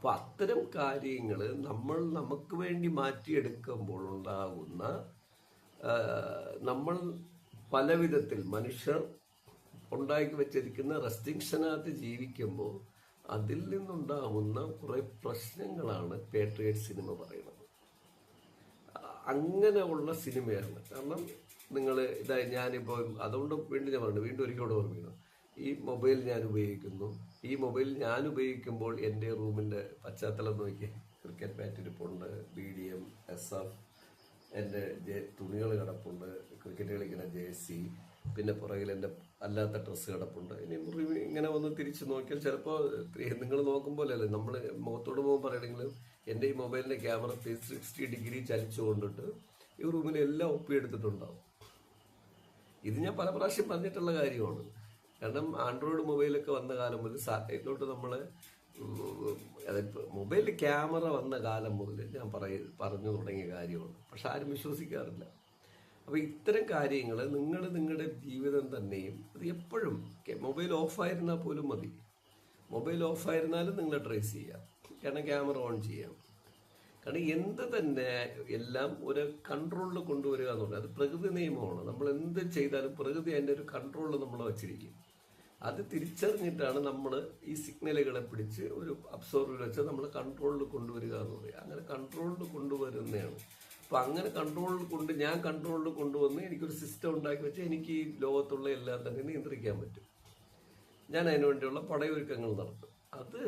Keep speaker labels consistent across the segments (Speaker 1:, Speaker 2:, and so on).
Speaker 1: അപ്പോൾ അത്തരം കാര്യങ്ങൾ നമ്മൾ നമുക്ക് വേണ്ടി മാറ്റിയെടുക്കുമ്പോൾ ഉണ്ടാകുന്ന നമ്മൾ പല വിധത്തിൽ മനുഷ്യർ ഉണ്ടാക്കി വെച്ചിരിക്കുന്ന റെസ്ട്രിക്ഷനകത്ത് ജീവിക്കുമ്പോൾ അതിൽ നിന്നുണ്ടാകുന്ന കുറെ പ്രശ്നങ്ങളാണ് പേട്രിയറ്റ് സിനിമ പറയുന്നത്. അങ്ങനെയുള്ള സിനിമയാണ്. കാരണം നിങ്ങൾ ഇതായി ഞാനിപ്പോൾ അതുകൊണ്ട് വീണ്ടും ഞാൻ പറഞ്ഞു, വീണ്ടും ഒരിക്കലും ഓർമ്മിക്കണം, ഈ മൊബൈൽ ഞാൻ ഉപയോഗിക്കുന്നു. ഈ മൊബൈൽ ഞാൻ ഉപയോഗിക്കുമ്പോൾ എൻ്റെ റൂമിൻ്റെ പശ്ചാത്തലം നോക്കി ക്രിക്കറ്റ് ബാറ്റ് ഇരിപ്പുണ്ട്, BDM, SF, എൻ്റെ തുണികൾ കിടപ്പുണ്ട്, ക്രിക്കറ്റ് കളിക്കുന്ന ജേഴ്സി, പിന്നെ പുറകിൽ എൻ്റെ അല്ലാത്ത ഡ്രസ്സ് കിടപ്പുണ്ട്. ഇനി ഇങ്ങനെ ഒന്ന് തിരിച്ചു നോക്കിയാൽ ചിലപ്പോൾ നിങ്ങൾ നോക്കുമ്പോഴല്ലേ നമ്മൾ മുഖത്തോട് പോകുമ്പോൾ പറയണമെങ്കിലും എൻ്റെ ഈ മൊബൈലിൻ്റെ ക്യാമറ 360 ഡിഗ്രി ചലിച്ചു കൊണ്ടിട്ട് ഈ റൂമിലെല്ലാം ഒപ്പിയെടുത്തിട്ടുണ്ടാവും. ഇത് ഞാൻ പല പ്രാവശ്യം പറഞ്ഞിട്ടുള്ള കാര്യമാണ്. കാരണം ആൻഡ്രോയിഡ് മൊബൈലൊക്കെ വന്ന കാലം മുതൽ സാറ്റലൈറ്റിലോട്ട് നമ്മൾ മൊബൈലിൽ ക്യാമറ വന്ന കാലം മുതൽ ഞാൻ പറഞ്ഞു തുടങ്ങിയ കാര്യമാണ്. പക്ഷെ ആരും വിശ്വസിക്കാറില്ല. അപ്പോൾ ഇത്തരം കാര്യങ്ങൾ നിങ്ങളുടെ ജീവിതം തന്നെയും അത് എപ്പോഴും മൊബൈൽ ഓഫായിരുന്നാൽ പോലും മതി. മൊബൈൽ ഓഫായിരുന്നാലും നിങ്ങൾ ട്രേസ് ചെയ്യാം, കാരണം ക്യാമറ ഓൺ ചെയ്യാം. കാരണം എന്ത് തന്നെ എല്ലാം ഒരു കൺട്രോളിൽ കൊണ്ടുവരിക എന്നുള്ളത് അത് പ്രകൃതി നിയമമാണ്. നമ്മൾ എന്ത് ചെയ്താലും പ്രകൃതി അതിൻ്റെ ഒരു കൺട്രോളിൽ നമ്മൾ വച്ചിരിക്കും. അത് തിരിച്ചറിഞ്ഞിട്ടാണ് നമ്മൾ ഈ സിഗ്നലുകളെ പിടിച്ച് ഒരു അബ്സോർവറിൽ വെച്ച് നമ്മൾ കൺട്രോളിൽ കൊണ്ടുവരിക എന്ന് പറയുക. അങ്ങനെ കൺട്രോളിൽ കൊണ്ടുവരുന്നതാണ്. അപ്പം അങ്ങനെ ഞാൻ കൺട്രോളിൽ കൊണ്ടുവന്ന് എനിക്കൊരു സിസ്റ്റം ഉണ്ടാക്കി വെച്ച് എനിക്ക് ഈ ലോകത്തുള്ള എല്ലാം തന്നെ നിയന്ത്രിക്കാൻ പറ്റും. ഞാൻ അതിനു വേണ്ടിയുള്ള പടയൊരുക്കങ്ങൾ നടത്തും. അത്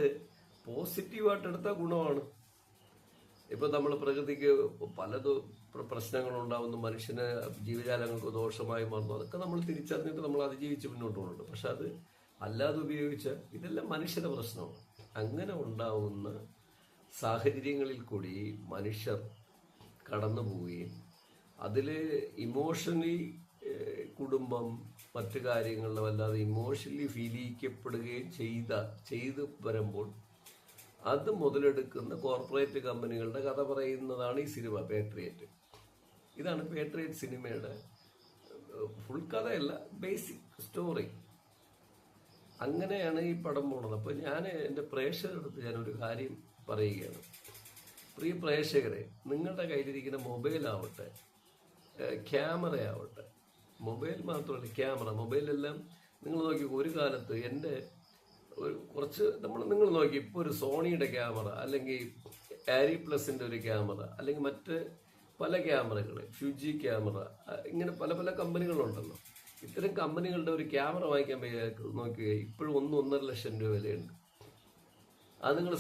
Speaker 1: പോസിറ്റീവായിട്ട് എടുത്ത ഗുണമാണ്. ഇപ്പം നമ്മൾ പ്രകൃതിക്ക് പലതും പ്രശ്നങ്ങളുണ്ടാവുന്നു, മനുഷ്യന് ജീവജാലങ്ങൾക്ക് ദോഷമായി മാറുന്നു. അതൊക്കെ നമ്മൾ തിരിച്ചറിഞ്ഞിട്ട് നമ്മൾ അതിജീവിച്ച് മുന്നോട്ട് പോകുന്നുണ്ട്. പക്ഷെ അത് അല്ലാതെ ഉപയോഗിച്ച ഇതെല്ലാം മനുഷ്യരുടെ പ്രശ്നമാണ്. അങ്ങനെ ഉണ്ടാവുന്ന സാഹചര്യങ്ങളിൽ കൂടി മനുഷ്യർ കടന്നു പോവുകയും അതിൽ ഇമോഷണലി കുടുംബം മറ്റു കാര്യങ്ങളിലും അല്ലാതെ ഇമോഷണലി ഫീൽ ചെയ്യിക്കപ്പെടുകയും ചെയ്തു വരുമ്പോൾ അത് മുതലെടുക്കുന്ന കോർപ്പറേറ്റ് കമ്പനികളുടെ കഥ പറയുന്നതാണ് ഈ സിനിമ പേട്രിയറ്റ്. ഇതാണ് പേട്രിയറ്റ് സിനിമയുടെ ഫുൾ കഥയല്ല, ബേസിക് സ്റ്റോറി. അങ്ങനെയാണ് ഈ പടം പോണത്. അപ്പോൾ ഞാൻ എൻ്റെ പ്രേക്ഷകരുടെ ഞാനൊരു കാര്യം പറയുകയാണ്. പ്രിയ പ്രേക്ഷകരെ, നിങ്ങളുടെ കയ്യിലിരിക്കുന്ന മൊബൈലാവട്ടെ, ക്യാമറയാവട്ടെ, മൊബൈൽ മാത്രമല്ല ക്യാമറ, മൊബൈലെല്ലാം നിങ്ങൾ നോക്കി. ഒരു കാലത്ത് എൻ്റെ കുറച്ച് നിങ്ങൾ നോക്കി, ഇപ്പോൾ ഒരു സോണിയുടെ ക്യാമറ അല്ലെങ്കിൽ ആരി പ്ലസിൻ്റെ ഒരു ക്യാമറ അല്ലെങ്കിൽ മറ്റ് പല ക്യാമറകൾ, ഫ്യൂജി ക്യാമറ, ഇങ്ങനെ പല പല കമ്പനികളുണ്ടല്ലോ. ഇത്തരം കമ്പനികളുടെ ഒരു ക്യാമറ വാങ്ങിക്കാൻ നോക്കുക ഇപ്പോഴും 1-1.5 ലക്ഷം രൂപ വിലയുണ്ട്. അത് നിങ്ങൾ